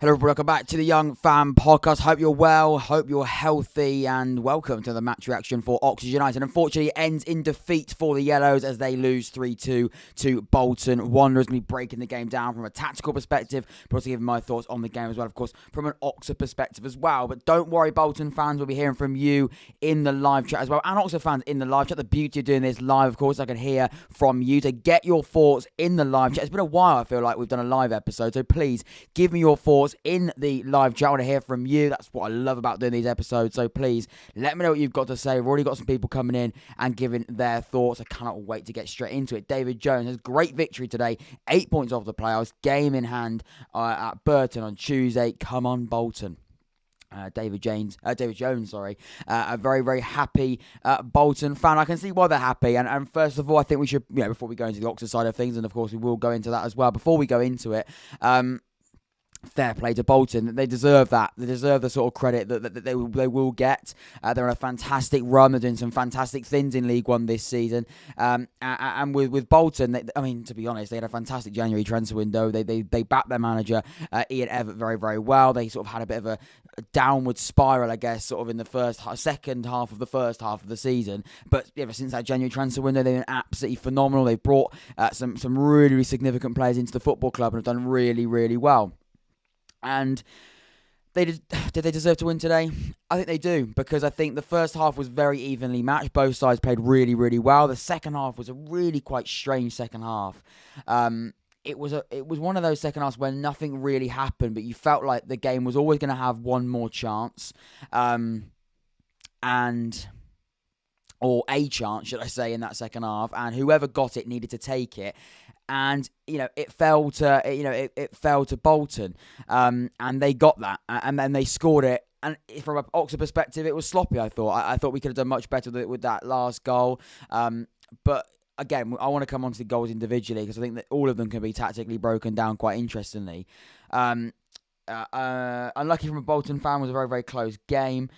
Hello, everybody. Welcome back to the Young Fan Podcast. Hope you're well, hope you're healthy, and welcome to the match reaction for Oxford United. Unfortunately, it ends in defeat for the Yellows as they lose 3-2 to Bolton Wanderers. Going to be breaking the game down from a tactical perspective, but also giving my thoughts on the game as well, of course, from an Oxford perspective as well. But don't worry, Bolton fans, we'll be hearing from you in the live chat as well, and Oxford fans in the live chat. The beauty of doing this live, of course, I can hear from you to get your thoughts in the live chat. It's been a while, I feel like, we've done a live episode, so please give me your thoughts in the live chat. I want to hear from you. That's what I love about doing these episodes. So please let me know what you've got to say. We've already got some people coming in and giving their thoughts. I cannot wait to get straight into it. David Jones has great victory today. 8 points off the playoffs. Game in hand at Burton on Tuesday. Come on, Bolton. David Jones, a very, very happy Bolton fan. I can see why they're happy. And first of all, I think we should, before we go into the Oxford side of things, and of course we will go into that as well. Before we go into it, fair play to Bolton. They deserve that. They deserve the sort of credit that they will get. They're on a fantastic run. They're doing some fantastic things in League One this season. And with Bolton, to be honest, they had a fantastic January transfer window. They backed their manager, Ian Evatt, very, very well. They sort of had a bit of a downward spiral, I guess, sort of in the second half of the first half of the season. But ever since that January transfer window, they've been absolutely phenomenal. They've brought some really, really significant players into the football club and have done really, really well. And did they deserve to win today? I think they do, because I think the first half was very evenly matched. Both sides played really, really well. The second half was a really quite strange second half. It was one of those second halves where nothing really happened, but you felt like the game was always going to have one more chance, or a chance, should I say, in that second half, and whoever got it needed to take it. And it fell to Bolton, and they got that, and then they scored it. And from an Oxford perspective, it was sloppy. I thought we could have done much better with that last goal. But again, I want to come on to the goals individually, because I think that all of them can be tactically broken down quite interestingly. Unlucky from a Bolton fan, was a very, very close game.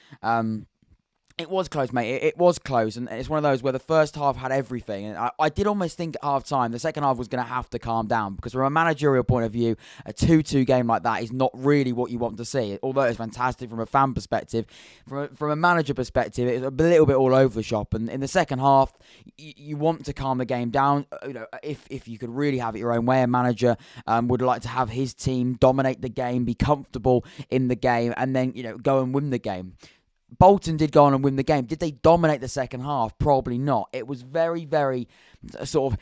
It was close, mate. It was close, and it's one of those where the first half had everything. And I did almost think at half-time the second half was going to have to calm down, because from a managerial point of view, a 2-2 game like that is not really what you want to see. Although it's fantastic from a fan perspective, from a manager perspective, it's a little bit all over the shop. And in the second half, you want to calm the game down. If you could really have it your own way, a manager would like to have his team dominate the game, be comfortable in the game, and then go and win the game. Bolton did go on and win the game. Did they dominate the second half? Probably not. It was very, very sort of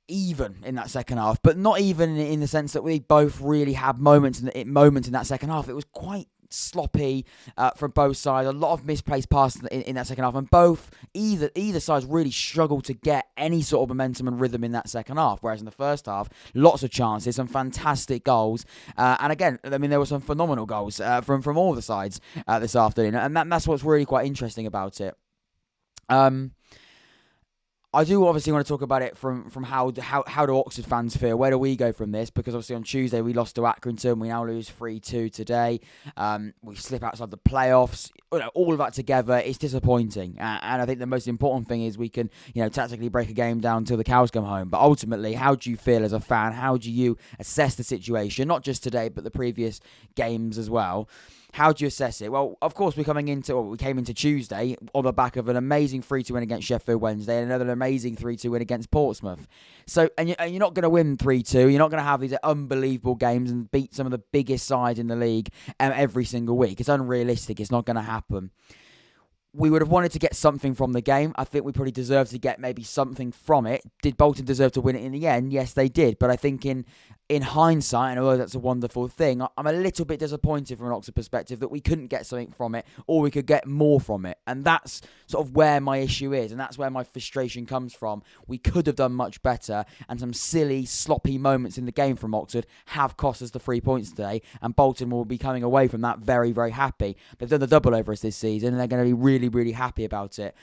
even in that second half, but not even in the sense that we both really had moments in that second half. It was quite sloppy from both sides. A lot of misplaced passes in that second half, and either sides really struggled to get any sort of momentum and rhythm in that second half. Whereas in the first half, lots of chances, some fantastic goals, and again, there were some phenomenal goals from all the sides this afternoon, and that's what's really quite interesting about it. I do obviously want to talk about it from how do Oxford fans feel? Where do we go from this? Because obviously on Tuesday we lost to Accrington. We now lose 3-2 today. We slip outside the playoffs. All of that together, it's disappointing. And I think the most important thing is we can, tactically break a game down until the cows come home. But ultimately, how do you feel as a fan? How do you assess the situation? Not just today, but the previous games as well. How do you assess it? Well, of course, we came into Tuesday on the back of an amazing 3-2 win against Sheffield Wednesday and another amazing 3-2 win against Portsmouth. So, and you're not going to win 3-2. You're not going to have these unbelievable games and beat some of the biggest sides in the league every single week. It's unrealistic. It's not going to happen. We would have wanted to get something from the game. I think we probably deserved to get maybe something from it. Did Bolton deserve to win it in the end? Yes, they did. But I think in hindsight, and although that's a wonderful thing, I'm a little bit disappointed from an Oxford perspective that we couldn't get something from it, or we could get more from it. And that's sort of where my issue is, and that's where my frustration comes from. We could have done much better, and some silly, sloppy moments in the game from Oxford have cost us the 3 points today, and Bolton will be coming away from that very, very happy. They've done the double over us this season, and they're going to be really, really happy about it.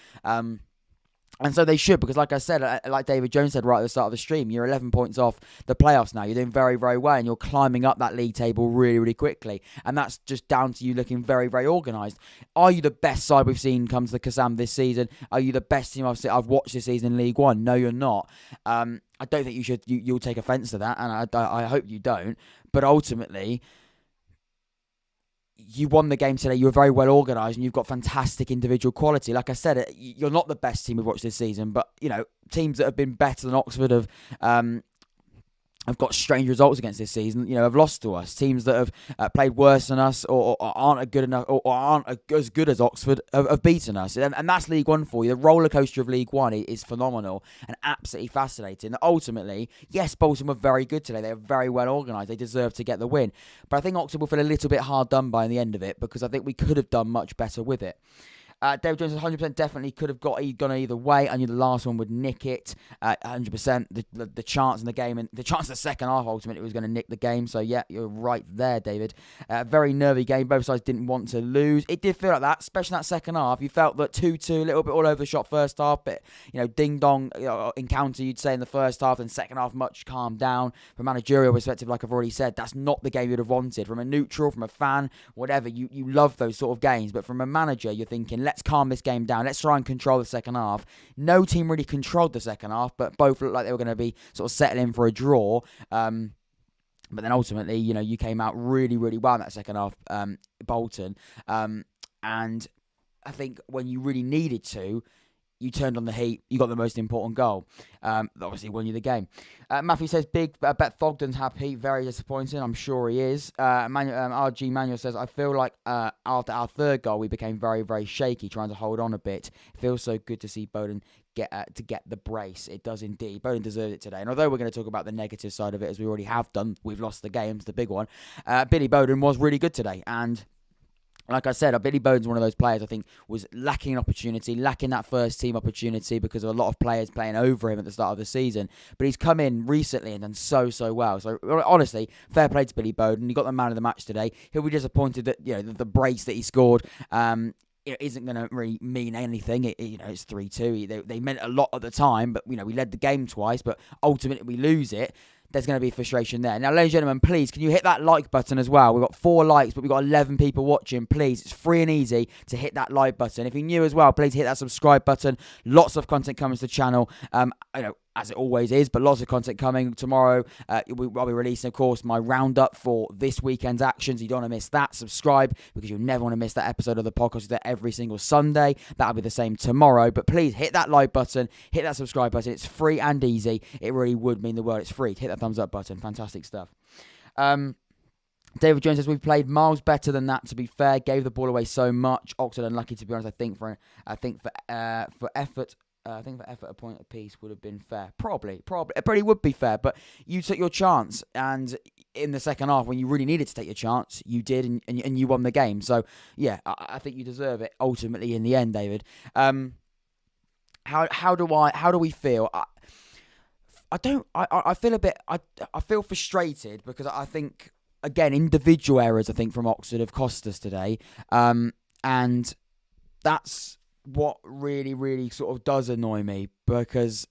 And so they should, because like I said, like David Jones said right at the start of the stream, you're 11 points off the playoffs now. You're doing very, very well, and you're climbing up that league table really, really quickly. And that's just down to you looking very, very organised. Are you the best side we've seen come to the Kassam this season? Are you the best team I've watched this season in League One? No, you're not. I don't think you'll take offence to that, and I hope you don't. But ultimately, you won the game today. You were very well organised, and you've got fantastic individual quality. Like I said, you're not the best team we've watched this season, but teams that have been better than Oxford have got strange results against this season. Have lost to us. Teams that have played worse than us or aren't good enough or aren't as good as Oxford have beaten us. And that's League One for you. The roller coaster of League One is phenomenal and absolutely fascinating. Ultimately, yes, Bolton were very good today. They were very well organised. They deserved to get the win. But I think Oxford will feel a little bit hard done by in the end of it, because I think we could have done much better with it. David Jones 100% definitely could have gone either way. I knew the last one would nick it. 100%. The chance in the game and the chance in the second half ultimately was going to nick the game. So yeah, you're right there, David. Very nervy game. Both sides didn't want to lose. It did feel like that, especially in that second half. You felt that 2-2, a little bit all over the shop first half, but ding dong encounter you'd say in the first half, and second half much calmed down. From a managerial perspective, like I've already said, that's not the game you'd have wanted. From a neutral, from a fan, whatever, you love those sort of games. But from a manager, you're thinking, let's calm this game down. Let's try and control the second half. No team really controlled the second half, but both looked like they were going to be sort of settling for a draw. But then ultimately, you came out really, really well in that second half, Bolton. And I think when you really needed to, you turned on the heat. You got the most important goal. Obviously, won you the game. Matthew says, I bet Thogden's happy. Very disappointing. I'm sure he is. RG Manuel says, I feel like after our third goal, we became very, very shaky, trying to hold on a bit. It feels so good to see Bodin get the brace. It does indeed. Bodin deserved it today. And although we're going to talk about the negative side of it, as we already have done, we've lost the game. It's the big one. Billy Bodin was really good today. And like I said, Billy Bodin's one of those players I think was lacking an opportunity, lacking that first team opportunity because of a lot of players playing over him at the start of the season. But he's come in recently and done so well. So honestly, fair play to Billy Bodin. He got the man of the match today. He'll be disappointed that the brace that he scored isn't going to really mean anything. It's 3-2. They meant a lot at the time, but we led the game twice. But ultimately, we lose it. There's going to be frustration there. Now, ladies and gentlemen, please, can you hit that like button as well? We've got 4 likes, but we've got 11 people watching. Please, it's free and easy to hit that like button. If you're new as well, please hit that subscribe button. Lots of content coming to the channel. As it always is, but lots of content coming tomorrow. I'll be releasing, of course, my roundup for this weekend's actions. You don't want to miss that. Subscribe, because you'll never want to miss that episode of the podcast. There every single Sunday. That'll be the same tomorrow. But please hit that like button, hit that subscribe button. It's free and easy. It really would mean the world. It's free. Hit that thumbs up button. Fantastic stuff. David Jones says, we've played miles better than that, to be fair. Gave the ball away so much. Oxford unlucky, to be honest. I think for effort. I think for effort, a point apiece would have been fair. Probably. It probably would be fair, but you took your chance, and in the second half, when you really needed to take your chance, you did, and you won the game. So, yeah, I think you deserve it, ultimately, in the end, David. How do we feel? I feel frustrated, because I think, again, individual errors, I think, from Oxford have cost us today. And that's what really, really sort of does annoy me, because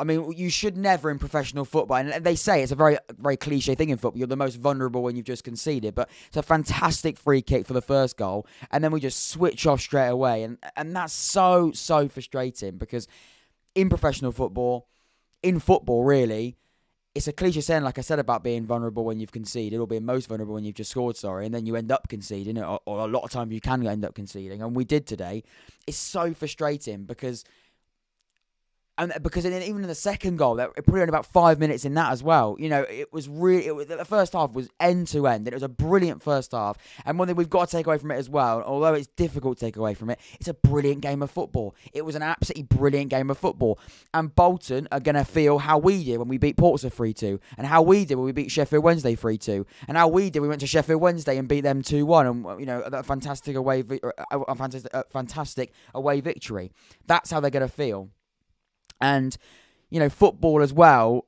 you should never in professional football, and they say it's a very, very cliche thing in football, you're the most vulnerable when you've just conceded, but it's a fantastic free kick for the first goal, and then we just switch off straight away, and that's so frustrating, because in professional football, in football really, it's a cliche saying, like I said, about being vulnerable when you've conceded, or being most vulnerable when you've just scored, and then you end up conceding, or a lot of times you can end up conceding, and we did today. It's so frustrating, because even in the second goal, it put in about 5 minutes in that as well. It was the first half was end to end, and it was a brilliant first half. And one thing we've got to take away from it as well, although it's difficult to take away from it, it's a brilliant game of football. It was an absolutely brilliant game of football. And Bolton are going to feel how we did when we beat Portsmouth 3-2, and how we did when we beat Sheffield Wednesday 3-2, and how we did when we went to Sheffield Wednesday and beat them 2-1, and that fantastic away victory. That's how they're going to feel. And, football as well,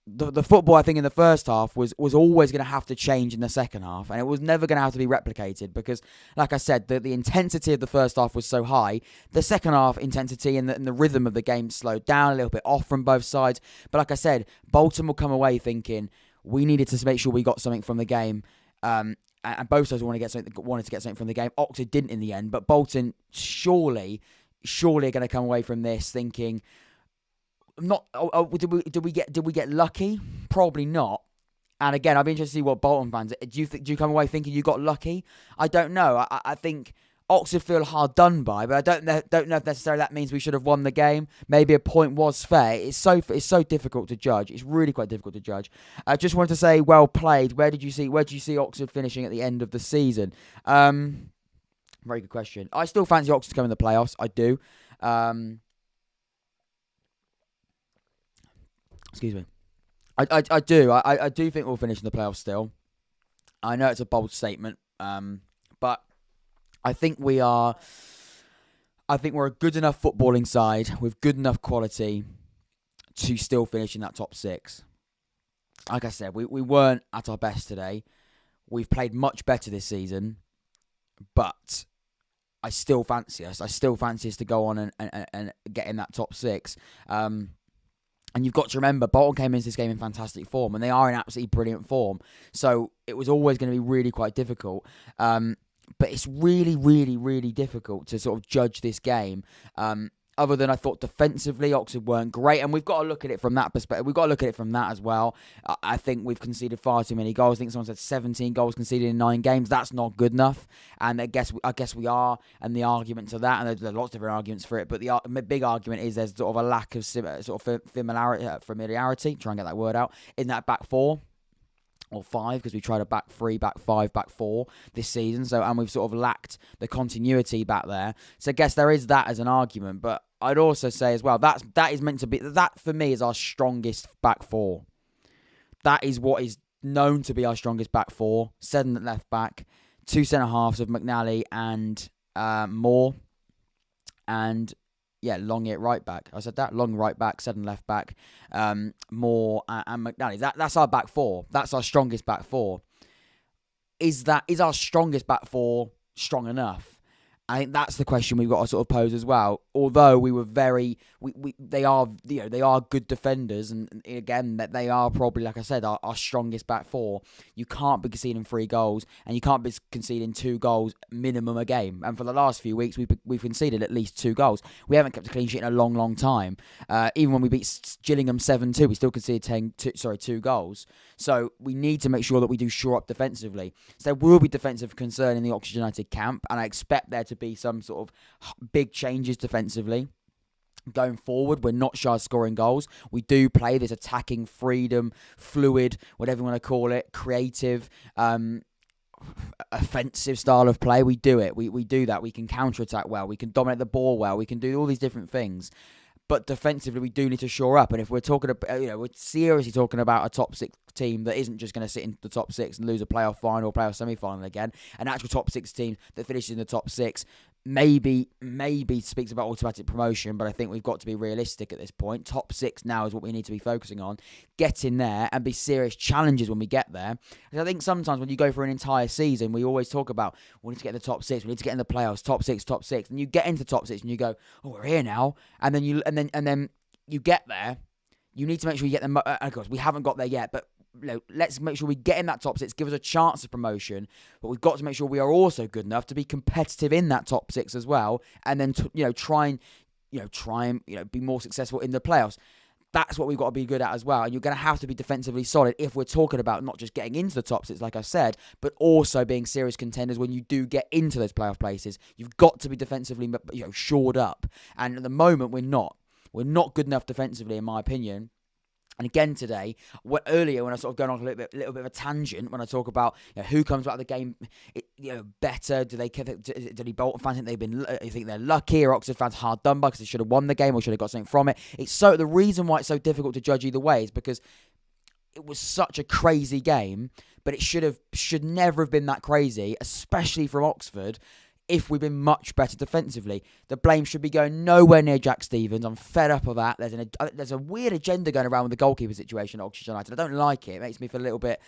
the football, I think, in the first half was always going to have to change in the second half. And it was never going to have to be replicated, because, like I said, the intensity of the first half was so high. The second half intensity and the rhythm of the game slowed down, a little bit off from both sides. But like I said, Bolton will come away thinking we needed to make sure we got something from the game. And both sides wanted to get something from the game. Oxford didn't in the end, but Bolton surely are going to come away from this thinking, did we get lucky? Probably not. And again, I'd be interested to see what Bolton fans, do you come away thinking you got lucky? I don't know. I think Oxford feel hard done by, but I don't know if necessarily that means we should have won the game. Maybe a point was fair. It's so difficult to judge. It's really quite difficult to judge. I just wanted to say, well played. Where did you see Oxford finishing at the end of the season? Very good question. I still fancy Oxford to come in the playoffs. I do. Excuse me. I do. I do think we'll finish in the playoffs still. I know it's a bold statement, but I think we're a good enough footballing side with good enough quality to still finish in that top 6. Like I said, we weren't at our best today. We've played much better this season, but I still fancy us. I still fancy us to go on and get in that top 6. And you've got to remember, Bolton came into this game in fantastic form, and they are in absolutely brilliant form. So it was always going to be really quite difficult. But it's really, really, really difficult to sort of judge this game. Other than I thought defensively, Oxford weren't great. And we've got to look at it from that perspective. We've got to look at it from that as well. I think we've conceded far too many goals. I think someone said 17 goals conceded in 9 games. That's not good enough. And I guess we are. And the argument to that, and there's lots of different arguments for it, but the big argument is there's sort of a lack of familiarity, try and get that word out, in that back 4. Or 5, because we tried a back 3, back 5, back 4 this season. So, and we've sort of lacked the continuity back there. So I guess there is that as an argument. But I'd also say as well, that is meant to be, that for me is our strongest back 4. That is what is known to be our strongest back 4. 7 at left back, 2 centre halves of McNally and Moore. And yeah, Long at right back. I said that. Long right back, 7 left back, Moore and McNally. That's our back 4. That's our strongest back 4. Is our strongest back 4 strong enough? I think that's the question we've got to sort of pose as well. Although we were they are good defenders, and again that they are probably, like I said, our strongest back 4. You can't be conceding 3 goals, and you can't be conceding 2 goals minimum a game. And for the last few weeks, we've conceded at least 2 goals. We haven't kept a clean sheet in a long, long time. Even when we beat Gillingham 7-2, we still conceded 2 goals. So we need to make sure that we do shore up defensively. So there will be defensive concern in the Oxford United camp, and I expect there to be some sort of big changes defensively. Going forward, we're not shy of scoring goals. We do play this attacking freedom, fluid, whatever you want to call it, creative, offensive style of play. We do it. We do that. We can counter-attack well. We can dominate the ball well. We can do all these different things. But defensively, we do need to shore up. And if we're talking about, we're seriously talking about a top 6 team that isn't just going to sit in the top 6 and lose a playoff final or playoff semi-final again, an actual top 6 team that finishes in the top 6, maybe speaks about automatic promotion, but I think we've got to be realistic at this point. Top 6 now is what we need to be focusing on. Get in there and be serious challenges when we get there. Because I think sometimes when you go for an entire season, we always talk about, we need to get in the top 6, we need to get in the playoffs, top 6, and you get into the top 6 and you go, oh, we're here now, and then you get there. You need to make sure you get them. Of course, we haven't got there yet, but let's make sure we get in that top 6, give us a chance of promotion, but we've got to make sure we are also good enough to be competitive in that top 6 as well, and then try and be more successful in the playoffs. That's what we've got to be good at as well, and you're going to have to be defensively solid if we're talking about not just getting into the top 6, like I said, but also being serious contenders when you do get into those playoff places. You've got to be defensively shored up, and at the moment we're not. We're not good enough defensively, in my opinion. And again today, earlier when I sort of going on a little bit of a tangent, when I talk about who comes out of the game better, do Bolton fans think they're lucky, or Oxford fans hard done by because they should have won the game or should have got something from it? The reason why it's so difficult to judge either way is because it was such a crazy game, but it should never have been that crazy, especially from Oxford. If we've been much better defensively, the blame should be going nowhere near Jack Stevens. I'm fed up of that. There's a weird agenda going around with the goalkeeper situation at Oxford United. I don't like it. It makes me feel a little bit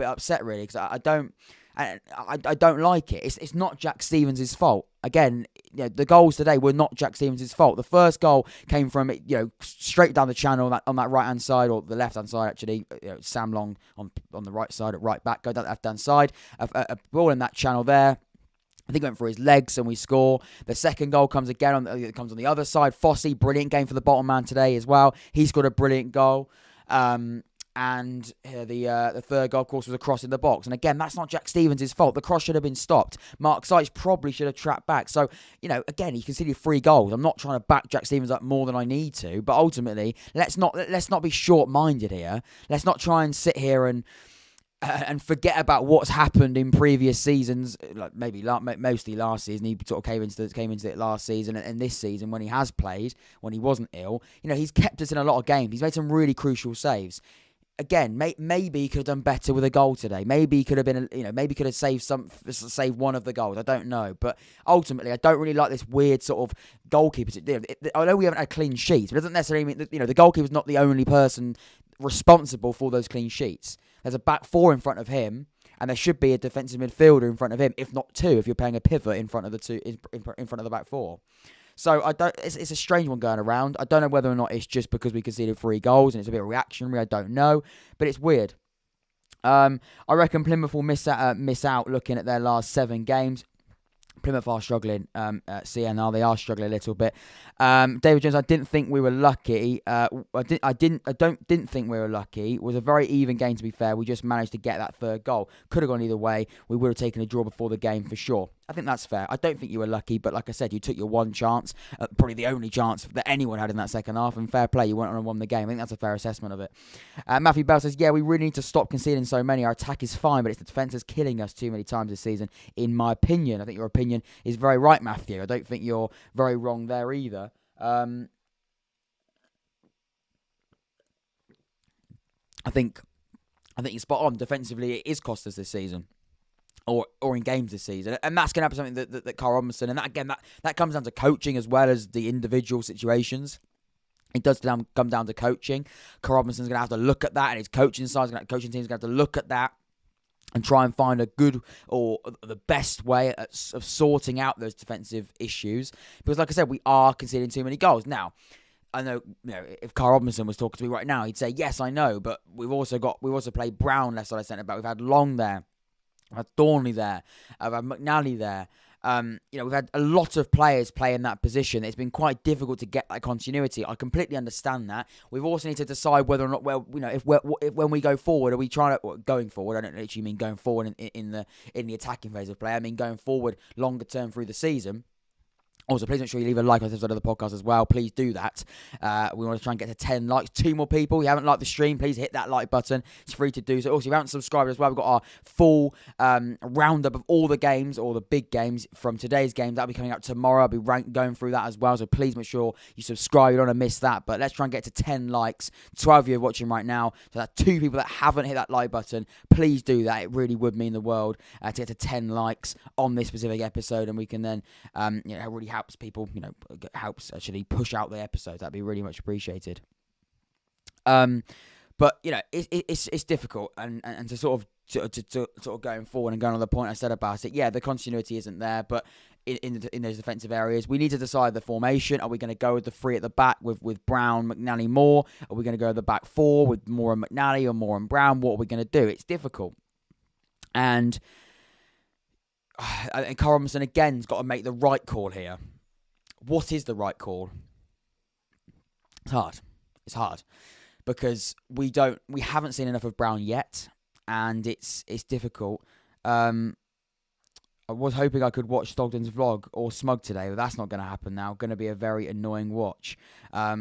upset, really, because I don't like it. It's not Jack Stevens' fault. Again, the goals today were not Jack Stevens' fault. The first goal came from straight down the channel on that right hand side, or the left hand side actually. Sam Long on the right side at right back, go down the left hand side. A ball in that channel there. I think it went for his legs and we score. The second goal comes again on the other side. Fossey, brilliant game for the Bolton man today as well. He scored a brilliant goal. And the third goal, of course, was a cross in the box. And again, that's not Jack Stevens' fault. The cross should have been stopped. Mark Sykes probably should have trapped back. So, again, he conceded 3 goals. I'm not trying to back Jack Stevens up more than I need to. But ultimately, let's not be short-minded here. Let's not try and sit here and forget about what's happened in previous seasons, like maybe mostly last season. He sort of came into it last season, and this season when he has played, when he wasn't ill, he's kept us in a lot of games. He's made some really crucial saves. Again, maybe he could have done better with a goal today. Maybe he could have been, maybe could have saved one of the goals. I don't know, but ultimately, I don't really like this weird sort of goalkeeper. I know we haven't had clean sheets, but it doesn't necessarily mean that the goalkeeper's not the only person responsible for those clean sheets. There's a back 4 in front of him, and there should be a defensive midfielder in front of him, if not 2, if you're playing a pivot in front of the 2 in front of the back 4. So it's a strange one going around. I don't know whether or not it's just because we conceded 3 goals and it's a bit reactionary. I don't know, but it's weird. I reckon Plymouth will miss out looking at their last 7 games. Plymouth are struggling. CNR, they are struggling a little bit. David Jones, I didn't think we were lucky. I didn't think we were lucky. It was a very even game, to be fair. We just managed to get that third goal. Could have gone either way. We would have taken a draw before the game for sure. I think that's fair. I don't think you were lucky, but like I said, you took your one chance, probably the only chance that anyone had in that second half, and fair play, you went on and won the game. I think that's a fair assessment of it. Matthew Bell says, yeah, we really need to stop conceding so many. Our attack is fine, but it's the defence is killing us too many times this season, in my opinion. I think your opinion is very right, Matthew. I don't think you're very wrong there either. I think you're spot on. Defensively, it is cost us this season. Or in games this season. And that's going to happen something that Carl Robinson, and that comes down to coaching as well as the individual situations. It does come down to coaching. Carl Robinson's going to have to look at that, and his coaching coaching team's going to have to look at that and try and find a good or the best way of sorting out those defensive issues. Because like I said, we are conceding too many goals. Now, I know, if Carl Robinson was talking to me right now, he'd say, yes, I know, but we've also played Brown left side centre back. We've had Long there. We've had Thornley there. We've had McNally there. We've had a lot of players play in that position. It's been quite difficult to get that continuity. I completely understand that. We've also need to decide whether or not, if when we go forward, are we trying to going forward? I don't literally mean going forward in the attacking phase of play. I mean going forward longer term through the season. Also, please make sure you leave a like on this episode of the podcast as well. Please do that. We want to try and get to 10 likes. 2 more people. If you haven't liked the stream, please hit that like button. It's free to do so. Also, if you haven't subscribed as well, we've got our full roundup of all the games, all the big games from today's games. That'll be coming out tomorrow. I'll be going through that as well. So please make sure you subscribe. You don't want to miss that. But let's try and get to 10 likes. 12 of you are watching right now. So that's 2 people that haven't hit that like button. Please do that. It really would mean the world to get to 10 likes on this specific episode. And we can then, it really helps people, helps actually push out the episodes. That'd be really much appreciated. But it's difficult, and to sort of going forward and going on the point I said about it. Yeah, the continuity isn't there, but in those defensive areas, we need to decide the formation. Are we going to go with the 3 at the back with Brown, McNally, Moore? Are we going to go with the back 4 with Moore and McNally, or Moore and Brown? What are we going to do? It's difficult, and Carl Robinson again's got to make the right call here. What is the right call? It's hard because we haven't seen enough of Brown yet, and it's difficult. I was hoping I could watch Stogden's vlog or Smug today, but that's not going to happen now. Going to be a very annoying watch. That's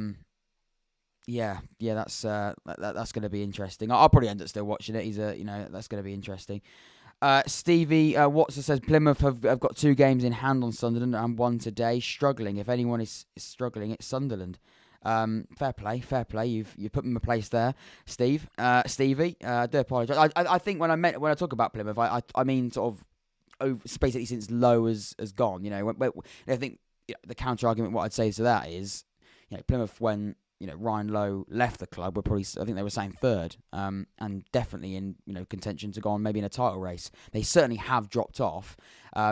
going to be interesting. I'll probably end up still watching it. That's going to be interesting. Stevie Watson says Plymouth have got 2 games in hand on Sunderland and 1 today. Struggling. If anyone is struggling, it's Sunderland. Fair play. You've put me in my place there, Stevie. I do apologise. I think when I talk about Plymouth, I mean sort of basically since Lowe has gone. I think the counter argument what I'd say to that is, Plymouth when Ryan Lowe left the club, I think they were saying 3rd, and definitely in contention to go on maybe in a title race. They certainly have dropped off.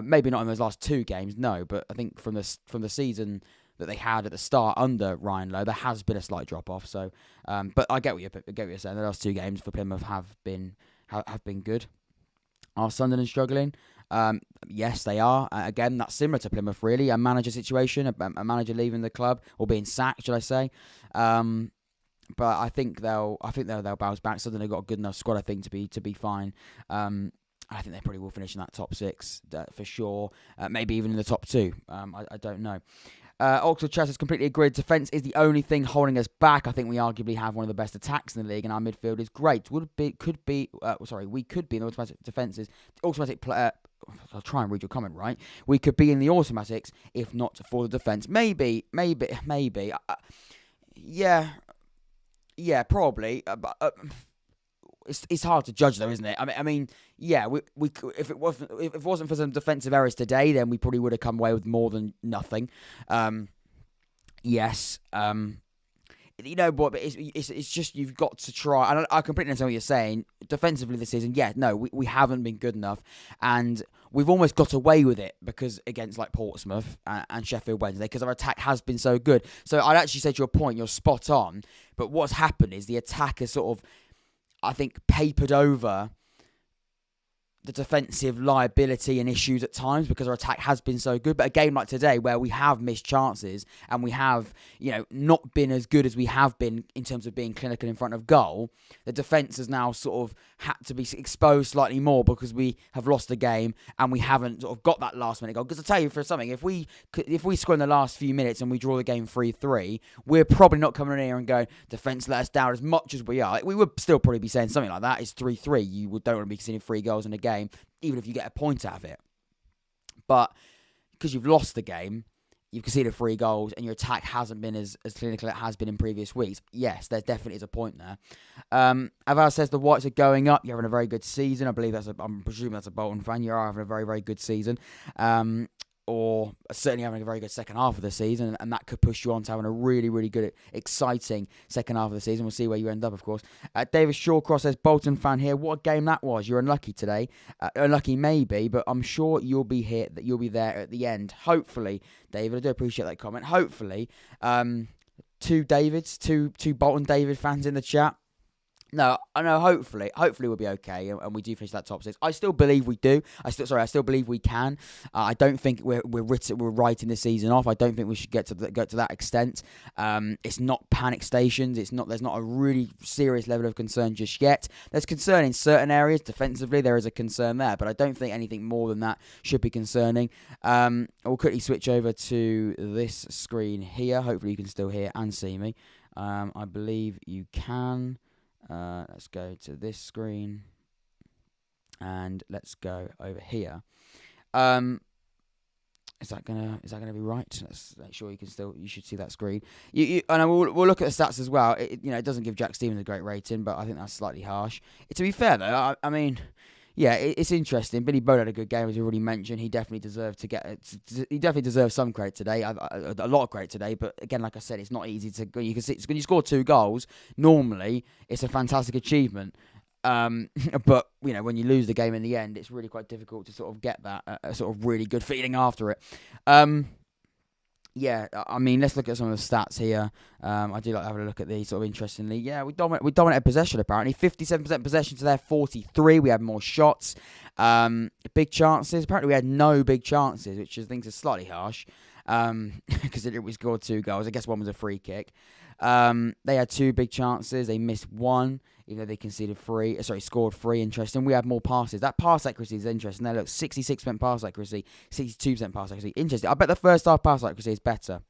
Maybe not in those last 2 games, no, but I think from the season that they had at the start under Ryan Lowe, there has been a slight drop off. So, but I get what you're saying. The last 2 games for Plymouth have been good. Are Sunderland struggling? Yes, they are. Again, that's similar to Plymouth, really. A manager situation, a manager leaving the club, or being sacked, should I say. But I think they'll bounce back. So then they've got a good enough squad, I think, to be fine. I think they probably will finish in that top 6 for sure. Maybe even in the top 2. I don't know. Oxford Chess has completely agreed. Defence is the only thing holding us back. I think we arguably have one of the best attacks in the league, and our midfield is great. We could be in the automatic defences. I'll try and read your comment right. We could be in the automatics if not for the defence. Maybe. Yeah, probably. But it's hard to judge though, isn't it? I mean, yeah. We if it wasn't for some defensive errors today, then we probably would have come away with more than nothing. Yes. But it's just you've got to try. And I completely understand what you're saying. Defensively this season, we haven't been good enough, and we've almost got away with it because against like Portsmouth and Sheffield Wednesday, because our attack has been so good. So I'd actually say to your point, you're spot on. But what's happened is the attack has sort of, I think, papered over the defensive liability and issues at times because our attack has been so good. But a game like today where we have missed chances and we have, not been as good as we have been in terms of being clinical in front of goal, the defence has now sort of had to be exposed slightly more because we have lost the game and we haven't sort of got that last minute goal. Because I'll tell you for something, if we score in the last few minutes and we draw the game 3-3, we're probably not coming in here and going, defence let us down as much as we are. We would still probably be saying something like that. It's 3-3. You don't want to be conceding 3 goals in a game, even if you get a point out of it. But because you've lost the game, you've conceded 3 goals, and your attack hasn't been as clinical as it has been in previous weeks. Yes, there definitely is a point there. Aval says the Whites are going up. You're having a very good season. I'm presuming that's a Bolton fan. You are having a very, very good season. Or certainly having a very good second half of the season, and that could push you on to having a really, really good, exciting second half of the season. We'll see where you end up, of course. David Shawcross says, Bolton fan here. What a game that was. You're unlucky today. Unlucky maybe, but I'm sure you'll be there at the end. Hopefully, David. I do appreciate that comment. Hopefully. 2 Davids, two Bolton David fans in the chat. No, I know. Hopefully we'll be okay, and we do finish that top 6. I still believe we do. I still believe we can. I don't think we're writing the season off. I don't think we should get to that extent. It's not panic stations. There's not a really serious level of concern just yet. There's concern in certain areas defensively. There is a concern there, but I don't think anything more than that should be concerning. I'll quickly switch over to this screen here. Hopefully you can still hear and see me. I believe you can. Let's go to this screen, and let's go over here. Is that gonna be right? Let's make sure you should see that screen. And we'll look at the stats as well. It doesn't give Jack Stevens a great rating, but I think that's slightly harsh. To be fair though, I mean. Yeah, it's interesting. Billy Bodin had a good game, as we already mentioned. He definitely deserved He definitely deserves some credit today. A lot of credit today. But again, like I said, it's not easy to. You can see when you score 2 goals. Normally, it's a fantastic achievement. But when you lose the game in the end, it's really quite difficult to sort of get that sort of really good feeling after it. Yeah, I mean, let's look at some of the stats here. I do like having a look at these, sort of interestingly. Yeah, we dominated possession, apparently. 57% possession to their 43. We had more shots. Big chances. Apparently, we had no big chances, which I think is slightly harsh. Considering we scored 2 goals. I guess one was a free kick. They had 2 big chances. They missed 1. Even though they scored 3. Interesting. We had more passes. That pass accuracy is interesting. There, look, 66% pass accuracy, 62% pass accuracy. Interesting. I bet the first half pass accuracy is better.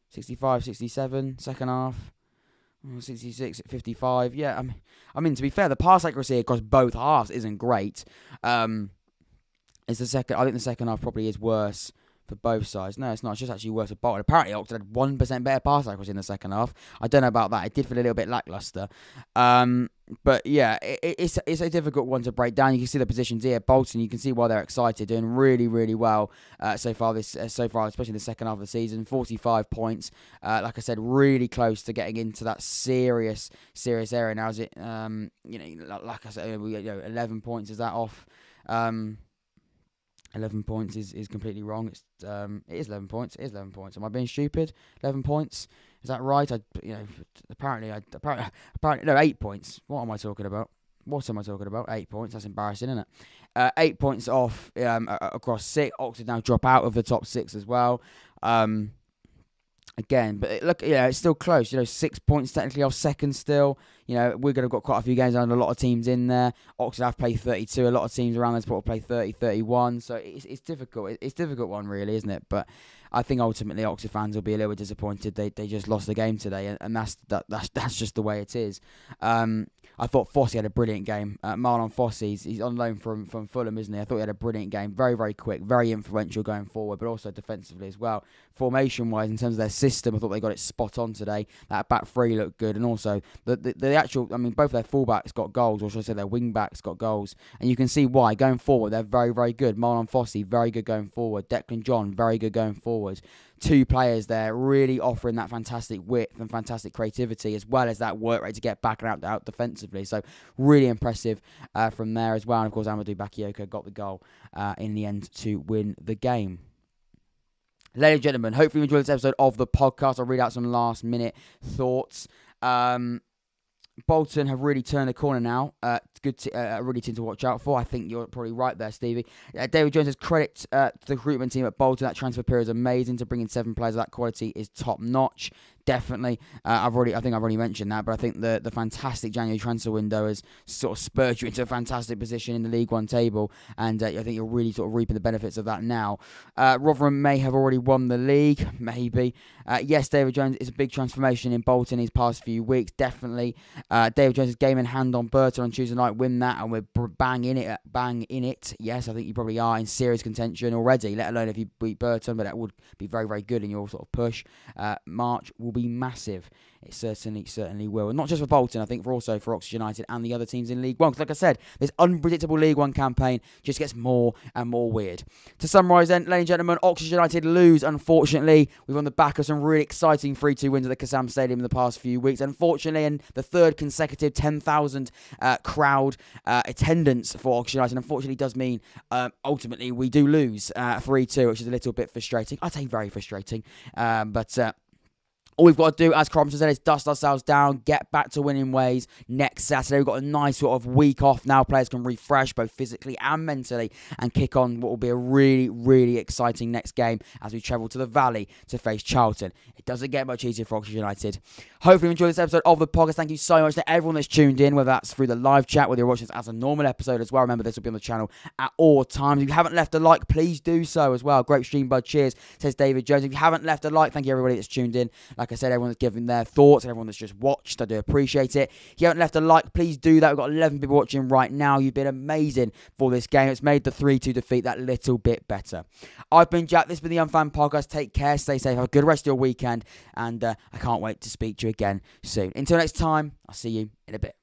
65, 67. Second half, 66, 55. Yeah, I mean, to be fair, the pass accuracy across both halves isn't great. It's the second. I think the second half probably is worse for both sides. No, it's not. It's just actually worse for Bolton. Apparently, Oxford had 1% better pass accuracy in the second half. I don't know about that. It did feel a little bit lacklustre. But yeah, it's a difficult one to break down. You can see the positions here. Bolton, you can see why they're excited, doing really, really well so far, especially in the second half of the season. 45 points. Like I said, really close to getting into that serious area. Now, is it? Like I said, 11 points. Is that off? 11 points is completely wrong. It is 11 points. It is 11 points. Am I being stupid? 11 points. Is that right? Apparently no, 8 points. What am I talking about? 8 points. That's embarrassing, isn't it? 8 points off across 6. Oxford now drop out of the top 6 as well. again. But look, it's still close. 6 points technically off second still. We're going to have got quite a few games and a lot of teams in there. Oxford have played 32. A lot of teams around this sport play 30, 31. So it's difficult. It's a difficult one, really, isn't it? But I think ultimately Oxford fans will be a little bit disappointed. They just lost the game today, and that's just the way it is. I thought Fossey had a brilliant game. Marlon Fossey, he's on loan from Fulham, isn't he? I thought he had a brilliant game. Very, very quick, very influential going forward, but also defensively as well. Formation-wise, in terms of their system, I thought they got it spot on today. That back three looked good, and also the actual, both their fullbacks got goals, or should I say their wing-backs got goals, and you can see why. Going forward, they're very, very good. Marlon Fossey, very good going forward. Declan John, very good going forward. Two players there really offering that fantastic width and fantastic creativity, as well as that work rate to get back and out defensively. So really impressive from there as well. And of course, Amadou Bakayoko got the goal in the end to win the game. Ladies and gentlemen, hopefully you enjoyed this episode of the podcast. I'll read out some last minute thoughts. Bolton have really turned the corner now. Really team to watch out for. I think you're probably right there, Stevie. David Jones says credit to the recruitment team at Bolton. That transfer period is amazing. To bring in 7 players of that quality is top notch. Definitely. I think I've already mentioned that, but I think the fantastic January transfer window has sort of spurred you into a fantastic position in the League One table, and I think you're really sort of reaping the benefits of that now. Rotherham may have already won the league, maybe. Yes, David Jones is a big transformation in Bolton these past few weeks, definitely. David Jones' game in hand on Burton on Tuesday night, win that, and we're bang in it. Yes, I think you probably are in serious contention already, let alone if you beat Burton, but that would be very, very good in your sort of push. March will be massive. It certainly will. And not just for Bolton, I think for Oxford United and the other teams in League One. Because like I said, this unpredictable League One campaign just gets more and more weird. To summarise then, ladies and gentlemen, Oxford United lose, unfortunately. We've on the back of some really exciting 3-2 wins at the Kassam Stadium in the past few weeks. Unfortunately, and the third consecutive 10,000 crowd attendance for Oxford United, unfortunately does mean ultimately we do lose 3-2, which is a little bit frustrating. I'd say very frustrating. But all we've got to do, as Crompton said, is dust ourselves down, get back to winning ways next Saturday. We've got a nice sort of week off now. Players can refresh both physically and mentally and kick on what will be a really, really exciting next game as we travel to the Valley to face Charlton. It doesn't get much easier for Oxford United. Hopefully you enjoyed this episode of the podcast. Thank you so much to everyone that's tuned in, whether that's through the live chat, whether you're watching this as a normal episode as well. Remember, this will be on the channel at all times. If you haven't left a like, please do so as well. Great stream, bud. Cheers, says David Jones. If you haven't left a like, thank you everybody that's tuned in. Like I said, everyone that's given their thoughts and everyone that's just watched, I do appreciate it. If you haven't left a like, please do that. We've got 11 people watching right now. You've been amazing for this game. It's made the 3-2 defeat that little bit better. I've been Jack. This has been the Unfan Podcast. Take care, stay safe, have a good rest of your weekend, and I can't wait to speak to you again soon. Until next time, I'll see you in a bit.